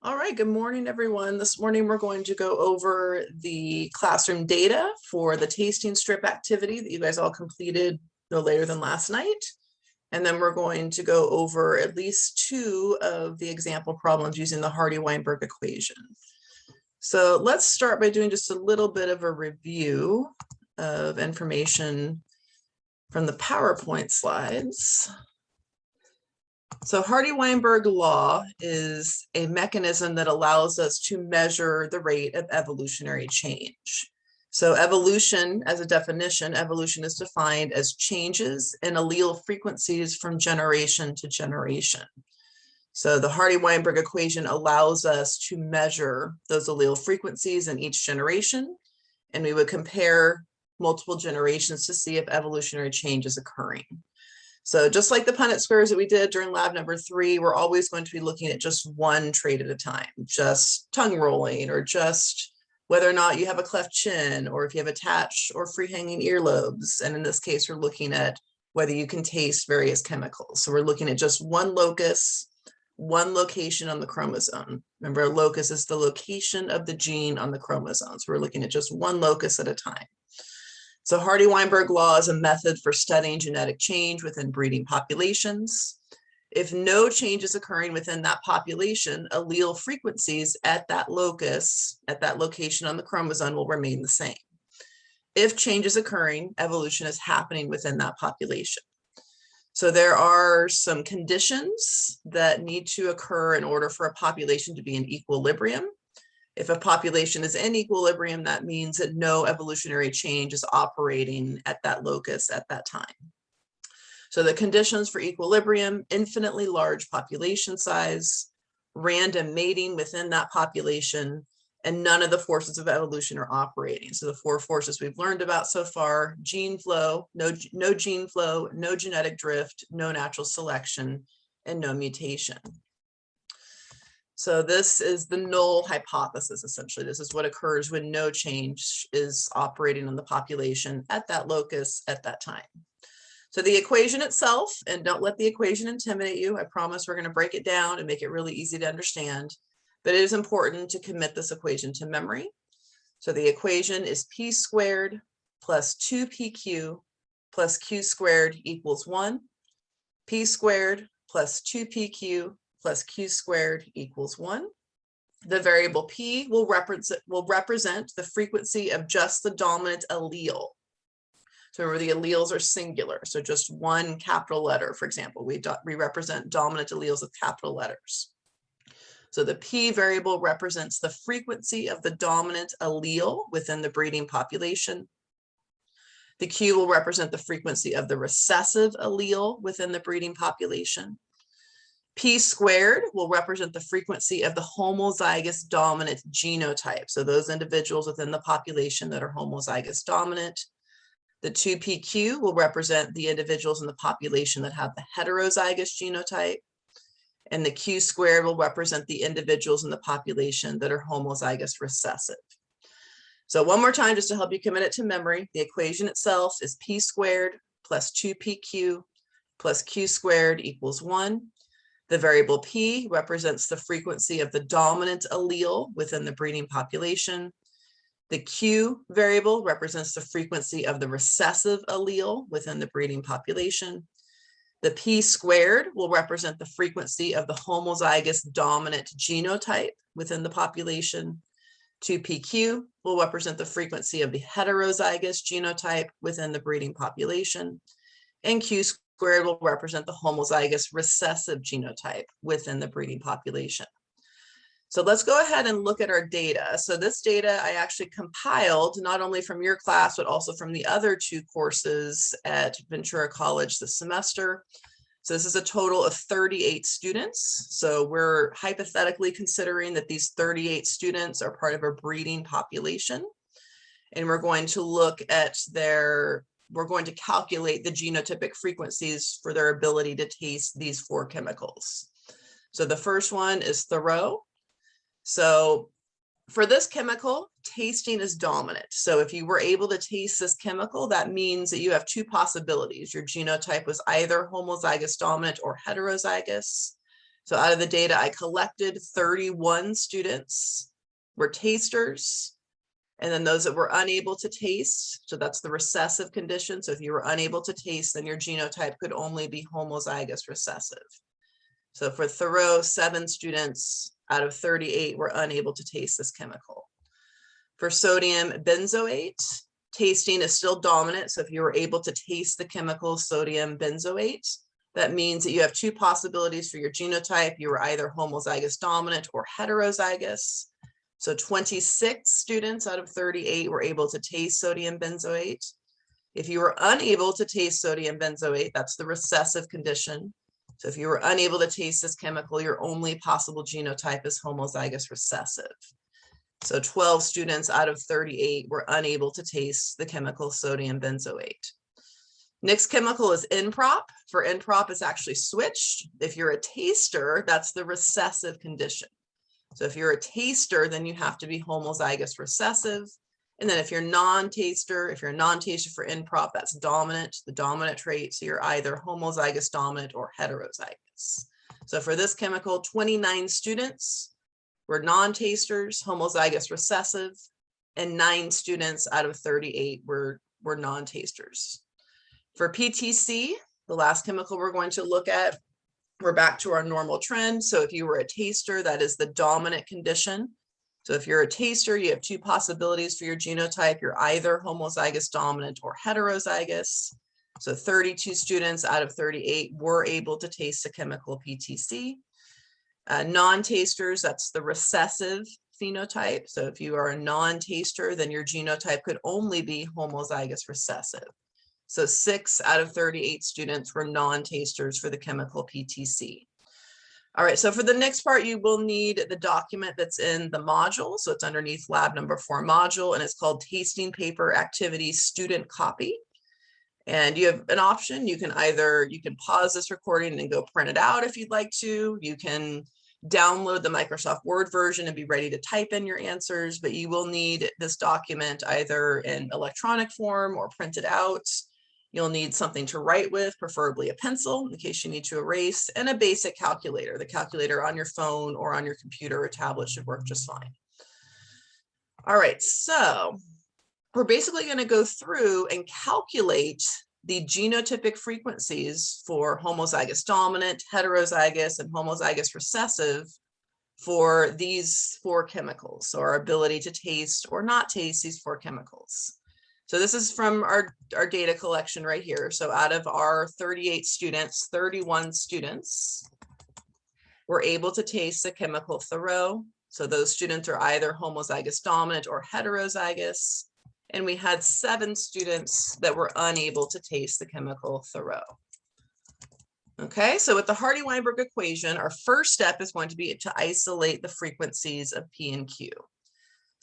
All right, good morning, everyone. This morning we're going to go over the classroom data for the tasting strip activity that you guys all completed no later than last night. And then we're going to go over at least two of the example problems using the Hardy-Weinberg equation. So let's start by doing just a little bit of a review of information from the PowerPoint slides. So Hardy-Weinberg Law is a mechanism that allows us to measure the rate of evolutionary change. So evolution, as a definition, evolution is defined as changes in allele frequencies from generation to generation. So the Hardy-Weinberg equation allows us to measure those allele frequencies in each generation, and we would compare multiple generations to see if evolutionary change is occurring. So just like the Punnett squares that we did during lab number 3, we're always going to be looking at just one trait at a time, just tongue rolling, or just whether or not you have a cleft chin, or if you have attached or free hanging earlobes. And in this case, we're looking at whether you can taste various chemicals. So we're looking at just one locus, one location on the chromosome. Remember, a locus is the location of the gene on the chromosome. So we're looking at just one locus at a time. So Hardy-Weinberg Law is a method for studying genetic change within breeding populations. If no change is occurring within that population, allele frequencies at that locus, at that location on the chromosome, will remain the same. If change is occurring, evolution is happening within that population. So there are some conditions that need to occur in order for a population to be in equilibrium. If a population is in equilibrium, that means that no evolutionary change is operating at that locus at that time. So the conditions for equilibrium: infinitely large population size, random mating within that population, and none of the forces of evolution are operating. So the 4 forces we've learned about so far: gene flow, no gene flow, no genetic drift, no natural selection, and no mutation. So this is the null hypothesis, essentially. This is what occurs when no change is operating on the population at that locus at that time. So the equation itself, and don't let the equation intimidate you. I promise we're going to break it down and make it really easy to understand. But it is important to commit this equation to memory. So the equation is p squared plus 2pq plus q squared equals 1. P squared plus 2pq plus q squared equals 1. The variable p will represent the frequency of just the dominant allele. So remember, the alleles are singular, so just one capital letter. For example, we represent dominant alleles with capital letters. So the p variable represents the frequency of the dominant allele within the breeding population. The q will represent the frequency of the recessive allele within the breeding population. P squared will represent the frequency of the homozygous dominant genotype. So those individuals within the population that are homozygous dominant. The 2pq will represent the individuals in the population that have the heterozygous genotype. And the q squared will represent the individuals in the population that are homozygous recessive. So one more time, just to help you commit it to memory, the equation itself is p squared plus 2pq plus q squared equals 1. The variable p represents the frequency of the dominant allele within the breeding population. The q variable represents the frequency of the recessive allele within the breeding population. The p squared will represent the frequency of the homozygous dominant genotype within the population. 2pq will represent the frequency of the heterozygous genotype within the breeding population. And q squared will represent the homozygous recessive genotype within the breeding population. So let's go ahead and look at our data. So this data I actually compiled not only from your class, but also from the other 2 courses at Ventura College this semester. So this is a total of 38 students. So we're hypothetically considering that these 38 students are part of a breeding population. And we're going to look at we're going to calculate the genotypic frequencies for their ability to taste these 4 chemicals. So the first one is Thoreau. So for this chemical, tasting is dominant. So if you were able to taste this chemical, that means that you have 2 possibilities. Your genotype was either homozygous dominant or heterozygous. So out of the data I collected, 31 students were tasters. And then those that were unable to taste, so that's the recessive condition. So if you were unable to taste, then your genotype could only be homozygous recessive. So for Thoreau, 7 students out of 38 were unable to taste this chemical. For sodium benzoate, tasting is still dominant. So if you were able to taste the chemical sodium benzoate, that means that you have 2 possibilities for your genotype. You were either homozygous dominant or heterozygous. So 26 students out of 38 were able to taste sodium benzoate. If you were unable to taste sodium benzoate, that's the recessive condition. So if you were unable to taste this chemical, your only possible genotype is homozygous recessive. So 12 students out of 38 were unable to taste the chemical sodium benzoate. Next chemical is NProp. For NProp, it's actually switched. If you're a taster, that's the recessive condition. So if you're a taster, then you have to be homozygous recessive. And then if you're a non-taster for NProp, that's dominant, the dominant trait. So you're either homozygous dominant or heterozygous. So for this chemical, 29 students were non-tasters, homozygous recessive, and 9 students out of 38 were non-tasters. For PTC, the last chemical we're going to look at, we're back to our normal trend. So if you were a taster, that is the dominant condition. So if you're a taster, you have 2 possibilities for your genotype. You're either homozygous dominant or heterozygous. So 32 students out of 38 were able to taste the chemical PTC. Non-tasters, that's the recessive phenotype. So if you are a non-taster, then your genotype could only be homozygous recessive. So 6 out of 38 students were non-tasters for the chemical PTC. All right, so for the next part, you will need the document that's in the module. So it's underneath lab number 4 module, and it's called Tasting Paper Activity Student Copy. And you have an option. You can pause this recording and go print it out if you'd like to. You can download the Microsoft Word version and be ready to type in your answers, but you will need this document either in electronic form or printed out. You'll need something to write with, preferably a pencil in case you need to erase, and a basic calculator. The calculator on your phone or on your computer or tablet should work just fine. All right, so we're basically going to go through and calculate the genotypic frequencies for homozygous dominant, heterozygous, and homozygous recessive for these 4 chemicals, so our ability to taste or not taste these 4 chemicals. So this is from our data collection right here. So out of our 38 students, 31 students were able to taste the chemical Thoreau. So those students are either homozygous dominant or heterozygous. And we had 7 students that were unable to taste the chemical Thoreau. Okay, so with the Hardy-Weinberg equation, our first step is going to be to isolate the frequencies of P and Q.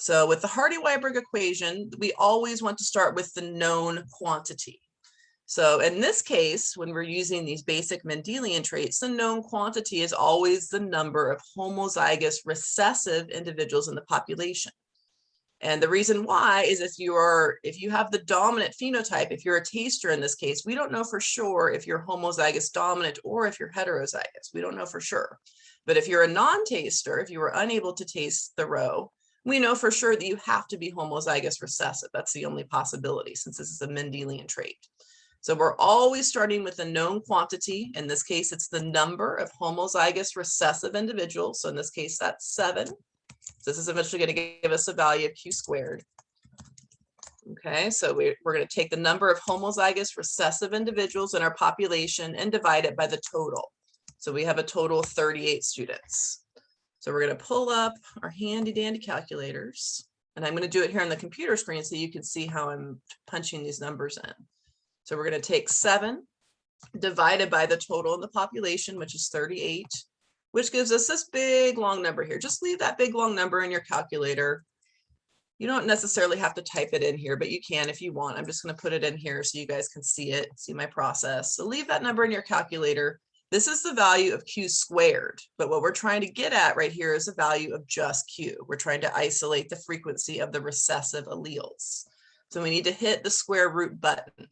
So with the Hardy-Weiberg equation, we always want to start with the known quantity. So in this case, when we're using these basic Mendelian traits, the known quantity is always the number of homozygous recessive individuals in the population. And the reason why is if you have the dominant phenotype, if you're a taster in this case, we don't know for sure if you're homozygous dominant or if you're heterozygous. We don't know for sure. But if you're a non-taster, if you were unable to taste Thoreau, we know for sure that you have to be homozygous recessive. That's the only possibility since this is a Mendelian trait. So we're always starting with a known quantity. In this case, it's the number of homozygous recessive individuals. So in this case, that's 7. So this is eventually going to give us a value of Q squared. Okay, so we're going to take the number of homozygous recessive individuals in our population and divide it by the total. So we have a total of 38 students. So we're going to pull up our handy dandy calculators, and I'm going to do it here on the computer screen so you can see how I'm punching these numbers in. So we're going to take 7 divided by the total in the population, which is 38, which gives us this big long number here. Just leave that big long number in your calculator. You don't necessarily have to type it in here, but you can if you want. I'm just going to put it in here so you guys can see it, see my process. So leave that number in your calculator. This is the value of Q squared, but what we're trying to get at right here is the value of just Q. We're trying to isolate the frequency of the recessive alleles. So we need to hit the square root button.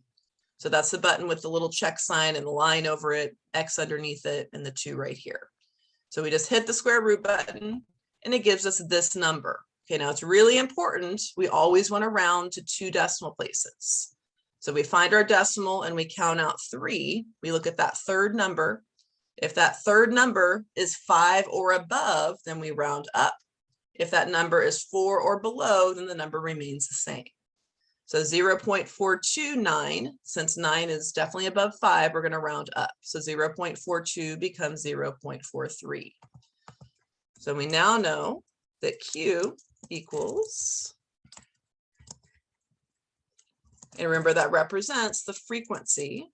So that's the button with the little check sign and the line over it, X underneath it, and the 2 right here. So we just hit the square root button and it gives us this number. Okay, now it's really important. We always want to round to 2 decimal places. So we find our decimal and we count out 3. We look at that third number. If that third number is 5 or above, then we round up. If that number is 4 or below, then the number remains the same. So 0.429, since 9 is definitely above 5, we're going to round up. So 0.42 becomes 0.43. So we now know that Q equals, and remember that represents the frequency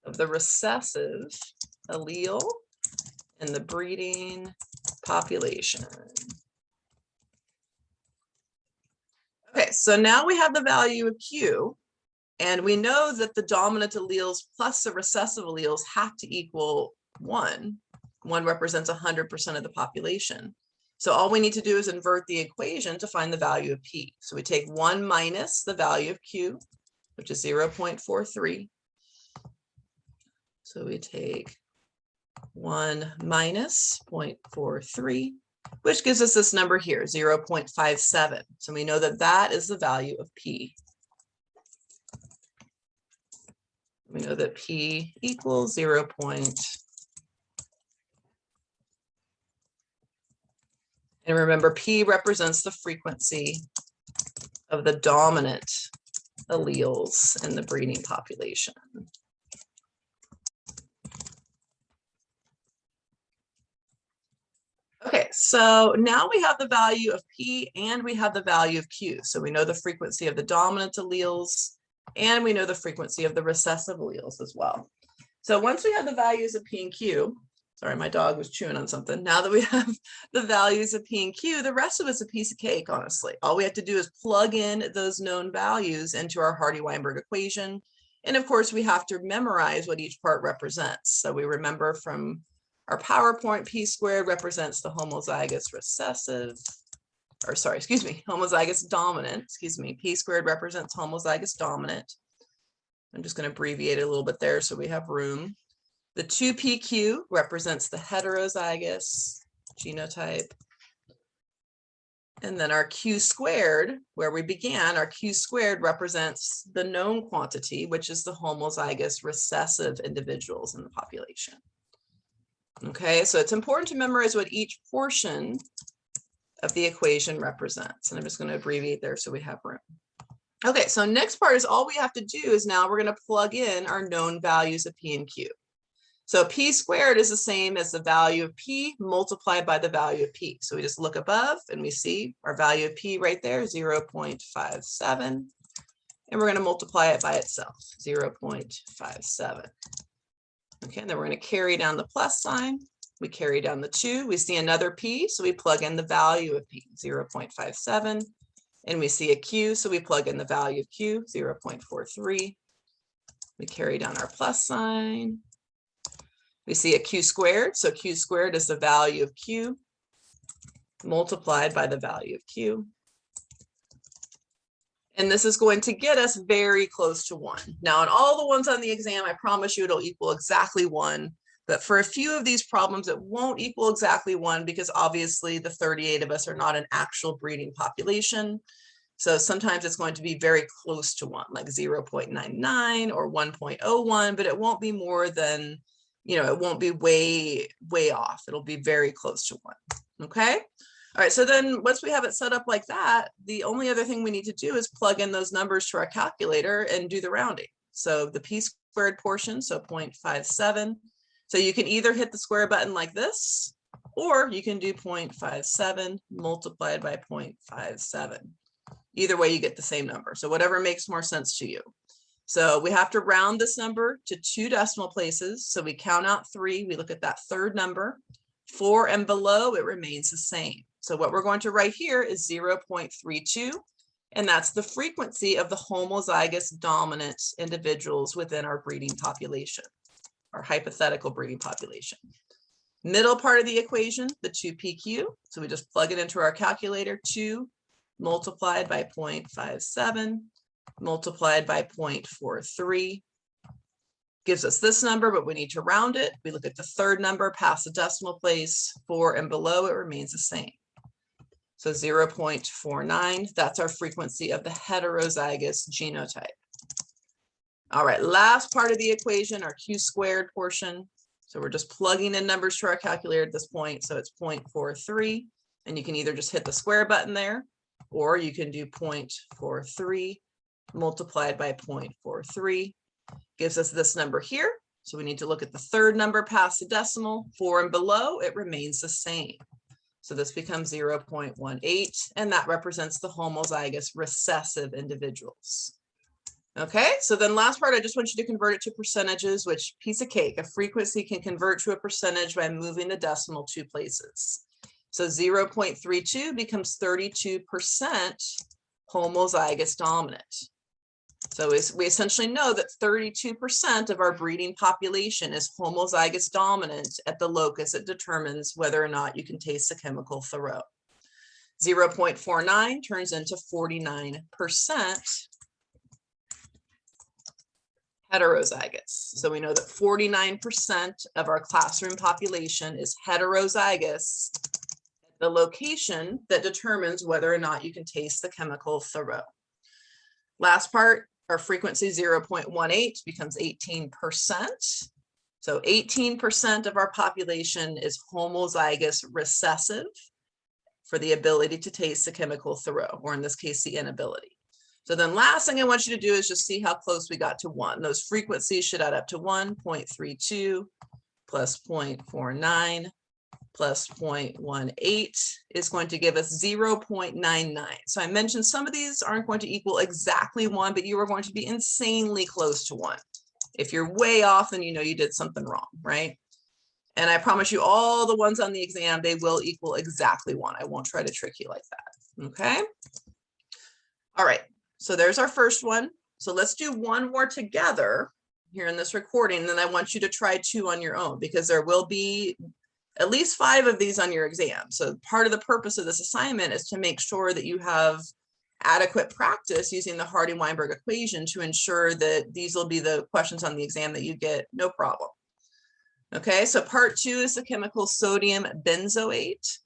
of the recessive allele in the breeding population. Okay, so now we have the value of Q, and we know that the dominant alleles plus the recessive alleles have to equal 1. 1 represents 100% of the population. So all we need to do is invert the equation to find the value of P. So we take 1 minus the value of Q, which is 0.43. So we take 1 minus 0.43, which gives us this number here, 0.57. So we know that that is the value of P. We know that P equals 0. And remember, P represents the frequency of the dominant alleles in the breeding population. Okay, so now we have the value of P and we have the value of Q. So we know the frequency of the dominant alleles and we know the frequency of the recessive alleles as well. So once we have the values of P and Q, sorry, my dog was chewing on something. Now that we have the values of P and Q, the rest of it's a piece of cake, honestly. All we have to do is plug in those known values into our Hardy-Weinberg equation. And of course, we have to memorize what each part represents. So we remember from our PowerPoint, P squared represents the homozygous recessive, or sorry, excuse me, homozygous dominant, excuse me, P squared represents homozygous dominant. I'm just going to abbreviate it a little bit there so we have room. The 2PQ represents the heterozygous genotype. And then our Q squared, where we began, our Q squared represents the known quantity, which is the homozygous recessive individuals in the population. Okay, so it's important to memorize what each portion of the equation represents. And I'm just going to abbreviate there so we have room. Okay, so next part is all we have to do is now we're going to plug in our known values of P and Q. So P squared is the same as the value of P multiplied by the value of P. So we just look above and we see our value of P right there, 0.57. And we're going to multiply it by itself, 0.57. Okay, and then we're going to carry down the plus sign. We carry down the 2. We see another P, so we plug in the value of P, 0.57. And we see a Q, so we plug in the value of Q, 0.43. We carry down our plus sign. We see a Q squared, so Q squared is the value of Q multiplied by the value of Q. And this is going to get us very close to 1. Now, in all the ones on the exam, I promise you it'll equal exactly 1. But for a few of these problems, it won't equal exactly 1 because obviously the 38 of us are not an actual breeding population. So sometimes it's going to be very close to 1, like 0.99 or 1.01, but it won't be more than, it won't be way off. It'll be very close to 1. Okay. All right, so then once we have it set up like that, the only other thing we need to do is plug in those numbers to our calculator and do the rounding. So the P squared portion, so 0.57. So you can either hit the square button like this, or you can do 0.57 multiplied by 0.57. Either way, you get the same number. So whatever makes more sense to you. So we have to round this number to 2 decimal places. So we count out 3, we look at that third number. 4 and below, it remains the same. So what we're going to write here is 0.32, and that's the frequency of the homozygous dominant individuals within our breeding population, our hypothetical breeding population. Middle part of the equation, the 2PQ. So we just plug it into our calculator, 2 multiplied by 0.57 multiplied by 0.43 gives us this number, but we need to round it. We look at the third number past the decimal place, 4 and below, it remains the same. So 0.49, that's our frequency of the heterozygous genotype. All right, last part of the equation, our Q squared portion. So we're just plugging in numbers to our calculator at this point. So it's 0.43, and you can either just hit the square button there, or you can do 0.43 multiplied by 0.43. Gives us this number here. So we need to look at the third number past the decimal, 4 and below, it remains the same. So this becomes 0.18, and that represents the homozygous recessive individuals. Okay, so then last part, I just want you to convert it to percentages, which piece of cake, a frequency can convert to a percentage by moving the decimal 2 places. So 0.32 becomes 32% homozygous dominant. So we essentially know that 32% of our breeding population is homozygous dominant at the locus it determines whether or not you can taste the chemical Thoreau. 0.49 turns into 49% heterozygous. So we know that 49% of our classroom population is heterozygous at the location that determines whether or not you can taste the chemical Thoreau. Last part, our frequency 0.18 becomes 18%. So 18% of our population is homozygous recessive for the ability to taste the chemical Thoreau, or in this case, the inability. So then last thing I want you to do is just see how close we got to 1. Those frequencies should add up to 1.32 plus 0.49 plus 0.18 is going to give us 0.99. So I mentioned some of these aren't going to equal exactly 1, but you are going to be insanely close to 1. If you're way off, then you know you did something wrong, right? And I promise you all the ones on the exam, they will equal exactly 1. I won't try to trick you like that, okay? All right. So there's our first one. So let's do one more together here in this recording. And then I want you to try 2 on your own, because there will be at least 5 of these on your exam. So part of the purpose of this assignment is to make sure that you have adequate practice using the Hardy-Weinberg equation to ensure that these will be the questions on the exam that you get no problem. Okay, so part 2 is the chemical sodium benzoate.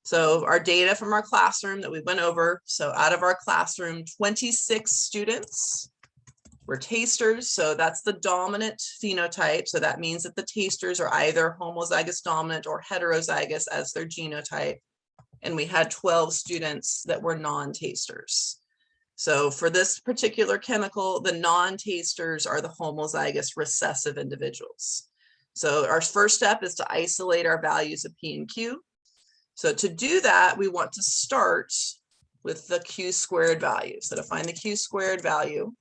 So our data from our classroom that we went over. So out of our classroom, 26 students were tasters. So that's the dominant phenotype. So that means that the tasters are either homozygous dominant or heterozygous as their genotype. And we had 12 students that were non-tasters. So for this particular chemical, the non-tasters are the homozygous recessive individuals. So our first step is to isolate our values of P and Q. So to do that, we want to start with the Q squared value. So to find the Q squared value,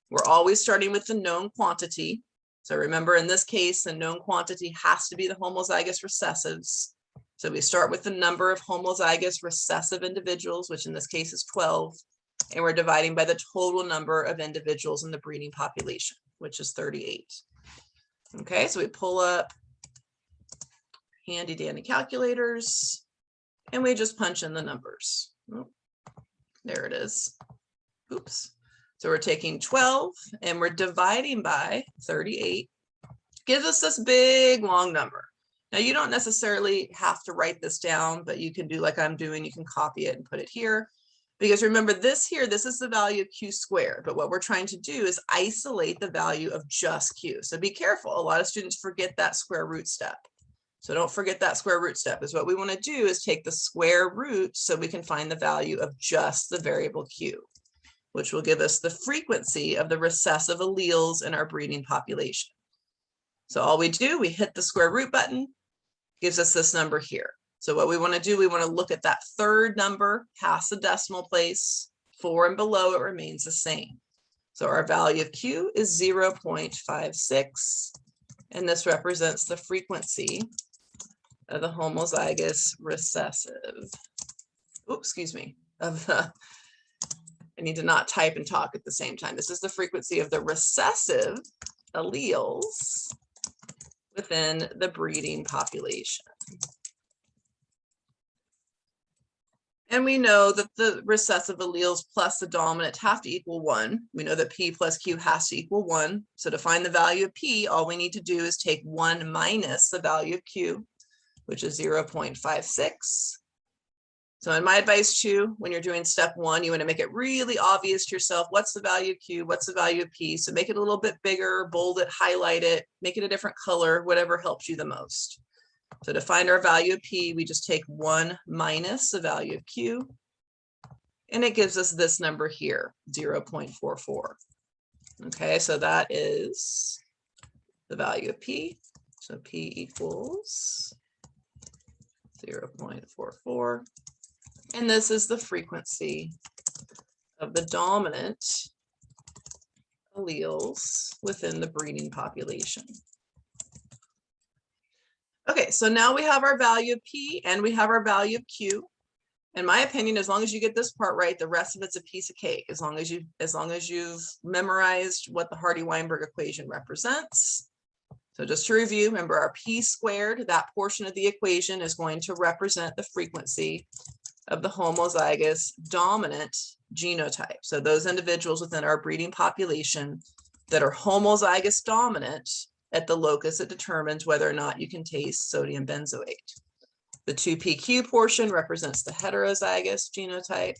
we're always starting with the known quantity. So remember, in this case, the known quantity has to be the homozygous recessives. So we start with the number of homozygous recessive individuals, which in this case is 12, and we're dividing by the total number of individuals in the breeding population, which is 38. Okay, so we pull up handy dandy calculators, and we just punch in the numbers. Oh, there it is. Oops. So we're taking 12 and we're dividing by 38. Gives us this big long number. Now you don't necessarily have to write this down, but you can do like I'm doing. You can copy it and put it here. Because remember this here, this is the value of Q squared. But what we're trying to do is isolate the value of just Q. So be careful. A lot of students forget that square root step. So don't forget that square root step. Is what we want to do is take the square root so we can find the value of just the variable Q, which will give us the frequency of the recessive alleles in our breeding population. So all we do, we hit the square root button, gives us this number here. So what we want to do, we want to look at that third number past the decimal place, 4 and below, it remains the same. So our value of Q is 0.56, and this represents the frequency of the homozygous recessive. Oops, excuse me, of the, I need to not type and talk at the same time. This is the frequency of the recessive alleles within the breeding population. And we know that the recessive alleles plus the dominant have to equal 1. We know that P plus Q has to equal 1. So to find the value of P, all we need to do is take 1 minus the value of Q, which is 0.56. So in my advice too, when you're doing step 1, you want to make it really obvious to yourself, what's the value of Q, what's the value of P? So make it a little bit bigger, bold it, highlight it, make it a different color, whatever helps you the most. So to find our value of P, we just take 1 minus the value of Q, and it gives us this number here, 0.44. Okay, so that is the value of P. So P equals 0.44. And this is the frequency of the dominant alleles within the breeding population. Okay, so now we have our value of P and we have our value of Q. In my opinion, as long as you get this part right, the rest of it's a piece of cake. As long as you've memorized what the Hardy-Weinberg equation represents. So just to review, remember our P squared, that portion of the equation is going to represent the frequency of the homozygous dominant genotype. So those individuals within our breeding population that are homozygous dominant at the locus that determines whether or not you can taste sodium benzoate. The 2PQ portion represents the heterozygous genotype.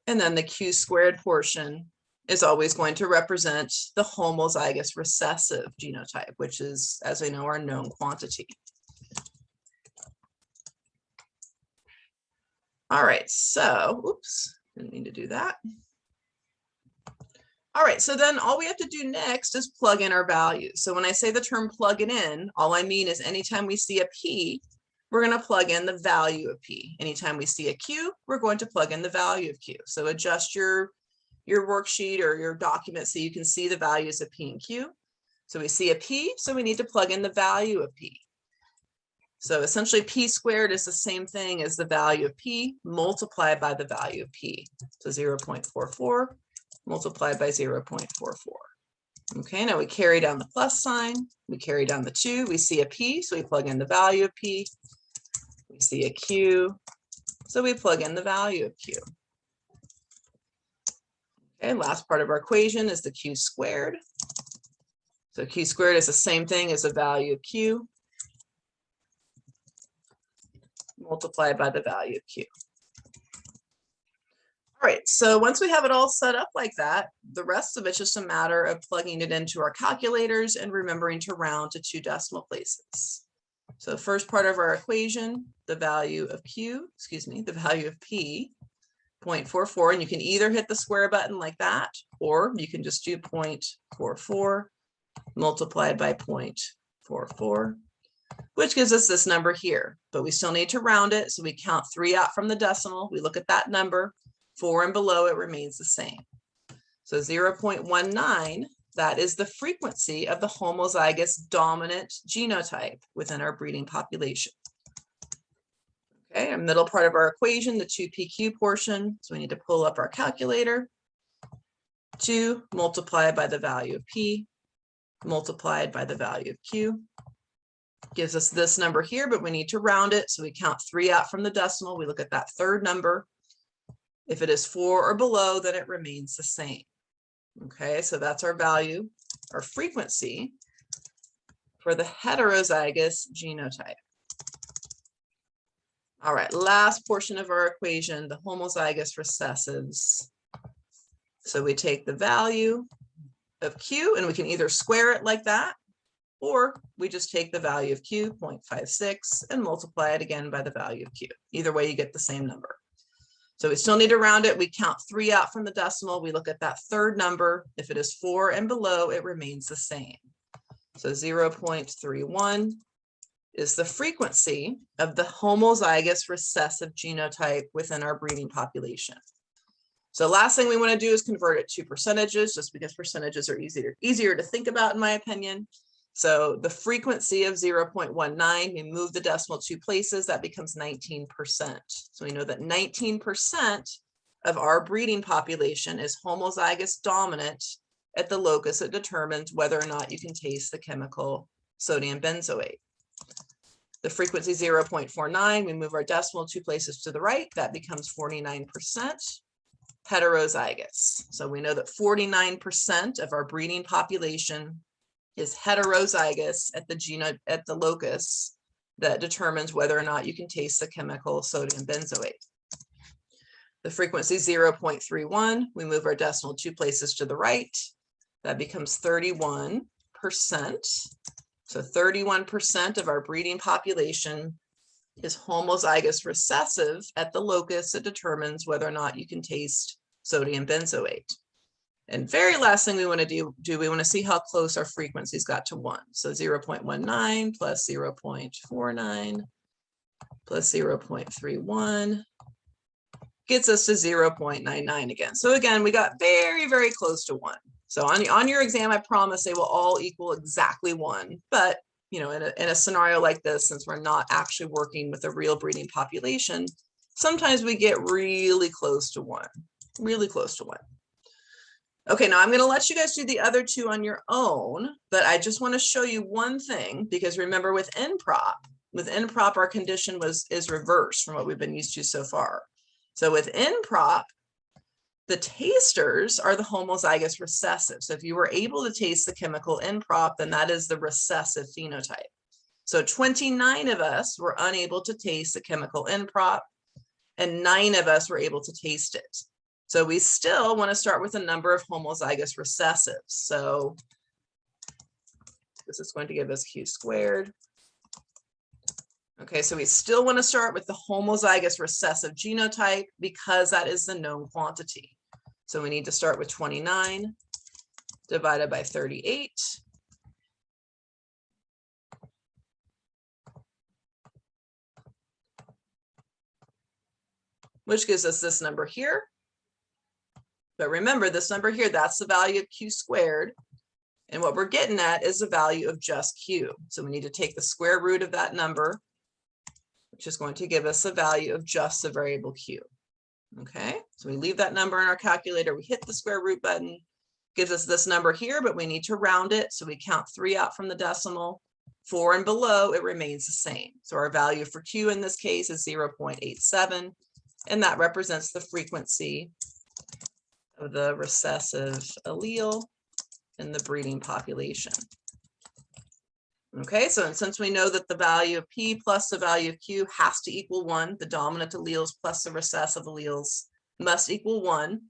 And then the Q squared portion is always going to represent the homozygous recessive genotype, which is, as we know, our known quantity. All right, so, oops, didn't mean to do that. All right, so then all we have to do next is plug in our values. So when I say the term plug it in, all I mean is anytime we see a P, we're going to plug in the value of P. Anytime we see a Q, we're going to plug in the value of Q. So adjust your worksheet or your document so you can see the values of P and Q. So we see a P, so we need to plug in the value of P. So essentially P squared is the same thing as the value of P multiplied by the value of P. So 0.44 multiplied by 0.44. Okay, now we carry down the plus sign, we carry down the 2, we see a P, so we plug in the value of P. We see a Q, so we plug in the value of Q. Okay, last part of our equation is the Q squared. So Q squared is the same thing as the value of Q multiplied by the value of Q. All right, so once we have it all set up like that, the rest of it's just a matter of plugging it into our calculators and remembering to round to 2 decimal places. So the first part of our equation, the value of Q, the value of P, 0.44, and you can either hit the square button like that, or you can just do 0.44 multiplied by 0.44, which gives us this number here, but we still need to round it. So we count 3 out from the decimal. We look at that number, 4 and below it remains the same. So 0.19, that is the frequency of the homozygous dominant genotype within our breeding population. Okay, our middle part of our equation, the 2PQ portion. So we need to pull up our calculator. 2 multiplied by the value of P multiplied by the value of Q gives us this number here, but we need to round it. So we count 3 out from the decimal. We look at that third number. If it is 4 or below, then it remains the same. Okay, so that's our value, our frequency for the heterozygous genotype. All right, last portion of our equation, the homozygous recessives. So we take the value of Q and we can either square it like that, or we just take the value of Q, 0.56, and multiply it again by the value of Q. Either way, you get the same number. So we still need to round it. We count 3 out from the decimal. We look at that third number. If it is 4 and below, it remains the same. So 0.31 is the frequency of the homozygous recessive genotype within our breeding population. So last thing we want to do is convert it to percentages, just because percentages are easier to think about, in my opinion. So the frequency of 0.19, we move the decimal 2 places, that becomes 19%. So we know that 19% of our breeding population is homozygous dominant at the locus that determines whether or not you can taste the chemical sodium benzoate. The frequency 0.49, we move our decimal 2 places to the right, that becomes 49% heterozygous. So we know that 49% of our breeding population is heterozygous at the locus that determines whether or not you can taste the chemical sodium benzoate. The frequency 0.31, we move our decimal 2 places to the right, that becomes 31%. So 31% of our breeding population is homozygous recessive at the locus that determines whether or not you can taste sodium benzoate. And very last thing we want to do, we want to see how close our frequencies got to 1. So 0.19 plus 0.49 plus 0.31 gets us to 0.99 again. So again, we got very, very close to 1. So on your exam, I promise they will all equal exactly 1. But you know, in a scenario like this, since we're not actually working with a real breeding population, sometimes we get really close to 1, really close to 1. Okay, now I'm going to let you guys do the other 2 on your own, but I just want to show you one thing, because remember with improp, our condition is reversed from what we've been used to so far. So with improp, the tasters are the homozygous recessive. So if you were able to taste the chemical improp, then that is the recessive phenotype. So 29 of us were unable to taste the chemical improp, and 9 of us were able to taste it. So we still want to start with a number of homozygous recessives. So this is going to give us Q squared. Okay, so we still want to start with the homozygous recessive genotype because that is the known quantity. So we need to start with 29 divided by 38. Which gives us this number here. But remember, this number here, that's the value of Q squared. And what we're getting at is the value of just Q. So we need to take the square root of that number, which is going to give us the value of just the variable Q. Okay, so we leave that number in our calculator, we hit the square root button, gives us this number here, but we need to round it. So we count 3 out from the decimal, 4 and below, it remains the same. So our value for Q in this case is 0.87, and that represents the frequency of the recessive allele in the breeding population. Okay, so since we know that the value of P plus the value of Q has to equal 1, the dominant alleles plus the recessive alleles must equal 1,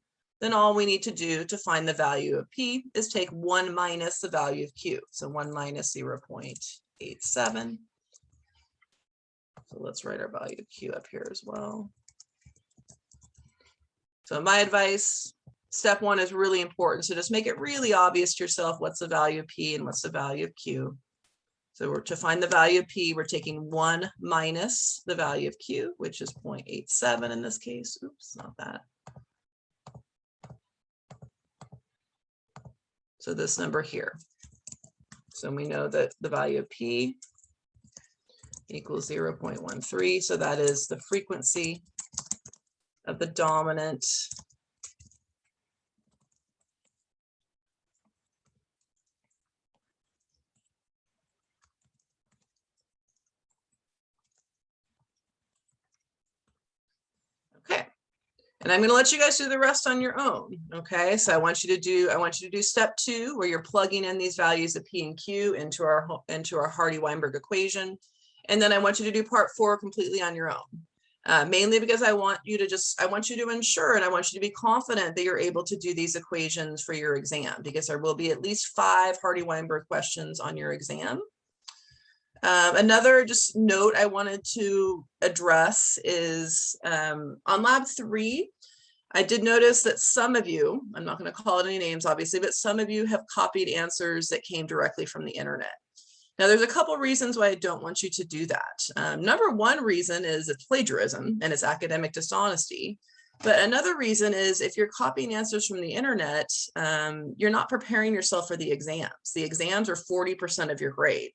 then all we need to do to find the value of P is take 1 minus the value of Q. So 1 minus 0.87. So let's write our value of Q up here as well. So my advice, step 1 is really important. So just make it really obvious to yourself what's the value of P and what's the value of Q. So to find the value of P, we're taking 1 minus the value of Q, which is 0.87 in this case. Oops, not that. So this number here. So we know that the value of P equals 0.13. So that is the frequency of the dominant And I'm going to let you guys do the rest on your own. Okay, so I want you to do step 2, where you're plugging in these values of P and Q into our Hardy-Weinberg equation. And then I want you to do part 4 completely on your own. Mainly because I want you to ensure and I want you to be confident that you're able to do these equations for your exam, because there will be at least 5 Hardy-Weinberg questions on your exam. Another just note I wanted to address is on lab 3, I did notice that some of you, I'm not going to call it any names obviously, but some of you have copied answers that came directly from the internet. Now there's a couple reasons why I don't want you to do that. Number 1 reason is it's plagiarism and it's academic dishonesty. But another reason is if you're copying answers from the internet, you're not preparing yourself for the exams. The exams are 40% of your grade.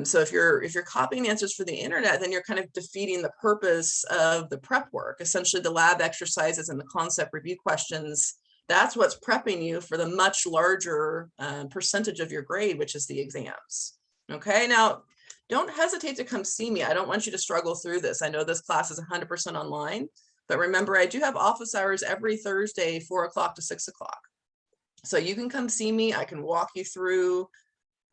So if you're copying answers for the internet, then you're kind of defeating the purpose of the prep work. Essentially, the lab exercises and the concept review questions That's what's prepping you for the much larger percentage of your grade, which is the exams. Okay, now don't hesitate to come see me. I don't want you to struggle through this. I know this class is 100% online, but remember, I do have office hours every Thursday, 4 o'clock to 6 o'clock. So you can come see me. I can walk you through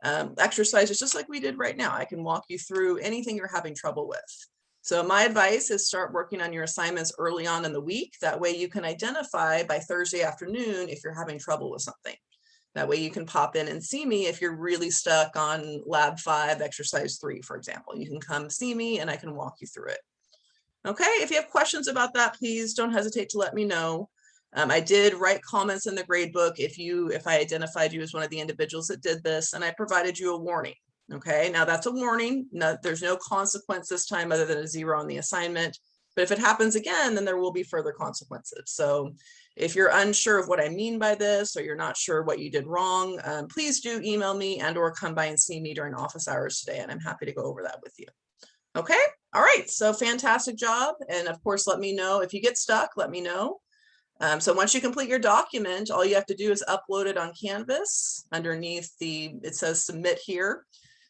exercises just like we did right now. I can walk you through anything you're having trouble with. So my advice is start working on your assignments early on in the week. That way you can identify by Thursday afternoon if you're having trouble with something. That way you can pop in and see me if you're really stuck on lab 5, exercise 3, for example. You can come see me and I can walk you through it. Okay, if you have questions about that, please don't hesitate to let me know. I did write comments in the grade book if I identified you as one of the individuals that did this, and I provided you a warning. Okay, now that's a warning. No, there's no consequence this time other than a 0 on the assignment. But if it happens again, then there will be further consequences. So if you're unsure of what I mean by this, or you're not sure what you did wrong, please do email me and or come by and see me during office hours today, and I'm happy to go over that with you. Okay, all right, so fantastic job. And of course, let me know if you get stuck, let me know. So once you complete your document, all you have to do is upload it on Canvas. Underneath it says submit here.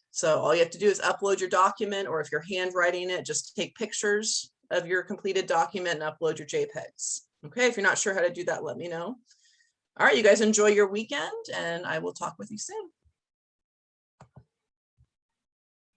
So all you have to do is upload your document, or if you're handwriting it, just take pictures of your completed document and upload your JPEGs. Okay, if you're not sure how to do that, let me know. All right, you guys enjoy your weekend, and I will talk with you soon.